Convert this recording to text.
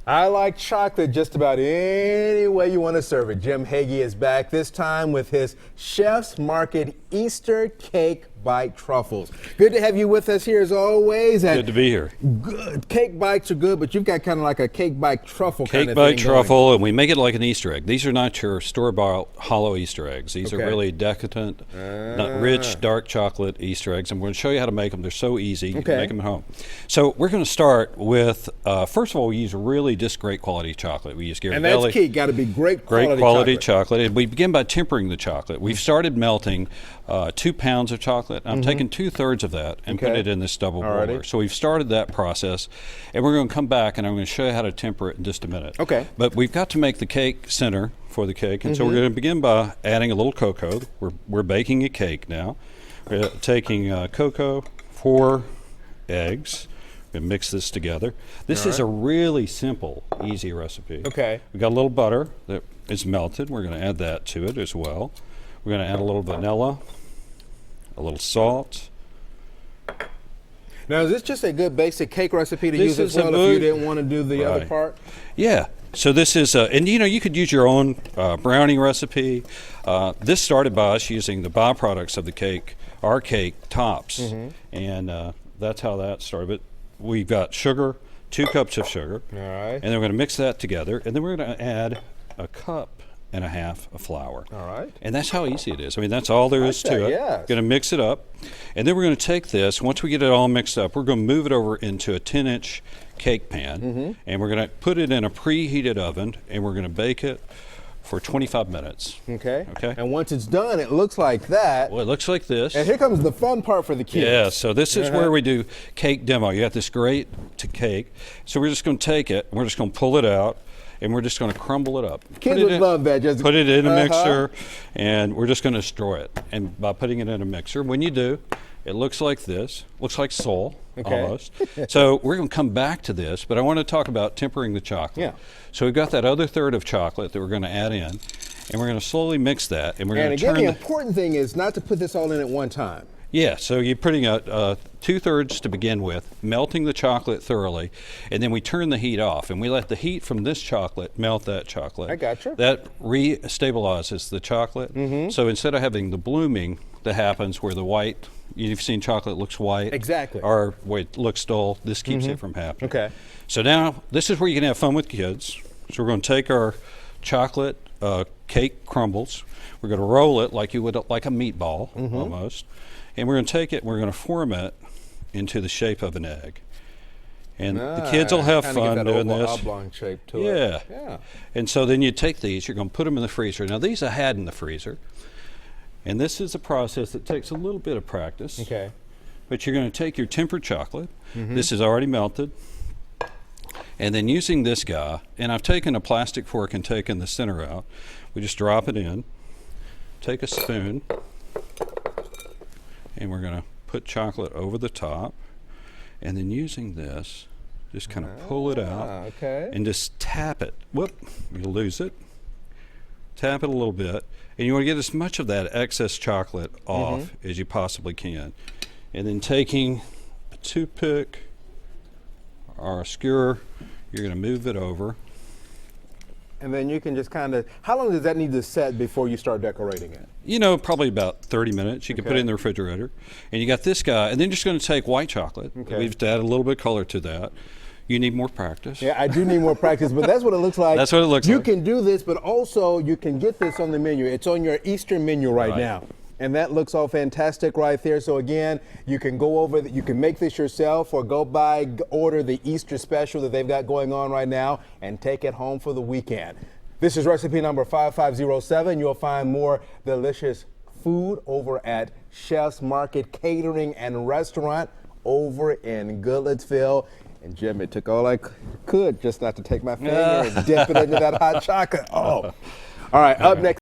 I like chocolate just about any way you want to serve it. Jim Hagee is back, this time with his Chef's Market Easter Cake Bite Truffles. Good to have you with us here as always. Good to be here. Good. Cake bites are good, but you've got kind of like a cake bite truffle kind of thing. Cake bite truffle, going. and we make it like an Easter egg. These are not your store-bought hollow Easter eggs. These are really decadent, not rich, dark chocolate Easter eggs. I'm going to show you how to make them. They're so easy. You can make them at home. So we're going to start with, first of all, we use really just great quality chocolate. We use Ghirardelli. And that's key. Got to be great quality chocolate. And we begin by tempering the chocolate. We've started melting 2 pounds of chocolate. I'm taking 2/3 of that and put it in this double boiler. So we've started that process, and we're going to come back and I'm going to show you how to temper it in just a minute. Okay. But we've got to make the cake center for the cake, and so we're going to begin by adding a little cocoa. We're baking a cake now. We're taking cocoa, 4 eggs. We're going to mix this together. This is a really simple, easy recipe. Okay. We've got a little butter that is melted. We're going to add that to it as well. We're going to add a little vanilla, a little salt. Now, is this just a good basic cake recipe to use as well if you didn't want to do the other part? Yeah. So this is, and you could use your own brownie recipe. This started by us using the byproducts of the cake, our cake tops, and that's how that started. But we've got sugar, 2 cups of sugar, and then we're going to mix that together, and then we're going to add a cup and a half of flour. All right. And that's how easy it is. I mean, that's all there is to it. Yes. Going to mix it up. And then we're going to take this, once we get it all mixed up, we're going to move it over into a 10-inch cake pan. And we're going to put it in a preheated oven, and we're going to bake it for 25 minutes. Okay. Okay. And once it's done, it looks like that. Well, it looks like this. And here comes the fun part for the kids. Yeah, so this is where we do cake demo. You got this great cake. So we're just going to take it, and we're just going to pull it out, and we're just going to crumble it up. Kids would love that. Just put it in a mixer, and we're just going to destroy it. And by putting it in a mixer, when you do, it looks like this. Looks like Soul, almost. So we're going to come back to this, but I want to talk about tempering the chocolate. Yeah. So we've got that other third of chocolate that we're going to add in, and we're going to slowly mix that, and we're going to turn. And again, the important thing is not to put this all in at one time. Yeah, so you're putting 2/3 to begin with, melting the chocolate thoroughly, and then we turn the heat off, and we let the heat from this chocolate melt that chocolate. I gotcha. That re-stabilizes the chocolate. So instead of having the blooming that happens where the white, you've seen chocolate looks white. Exactly. Or where it looks dull, this keeps it from happening. Okay. So now, this is where you can have fun with kids. So we're going to take our chocolate cake crumbles, we're going to roll it like you would like a meatball, almost. And we're going to take it and we're going to form it into the shape of an egg. And the kids will have fun doing this. Oblong shape to it. Yeah. And so then you take these, you're going to put them in the freezer. Now these I had in the freezer. And this is a process that takes a little bit of practice. Okay. But you're going to take your tempered chocolate. This is already melted. And then using this guy, and I've taken a plastic fork and taken the center out. We just drop it in, take a spoon, and we're going to put chocolate over the top, and then using this, just kind of pull it out and just tap it. Whoop, you'll lose it. Tap it a little bit, and you want to get as much of that excess chocolate off as you possibly can. And then taking a toothpick or a skewer, you're going to move it over. And then you can just kind of, how long does that need to set before you start decorating it? You know, probably about 30 minutes. You can put it in the refrigerator. And you got this guy, and then you're just going to take white chocolate. We've just added a little bit of color to that. You need more practice. Yeah, I do need more practice, but that's what it looks like. That's what it looks like. You can do this, but also you can get this on the menu. It's on your Easter menu right now. And that looks all fantastic right there. So again, you can go over, you can make this yourself or go by, order the Easter special that they've got going on right now and take it home for the weekend. This is recipe number 5507. You'll find more delicious food over at Chef's Market Catering and Restaurant over in Goodlettsville. And Jim, it took all I could just not to take my finger and dip it into that hot chocolate. Oh. All right, up next.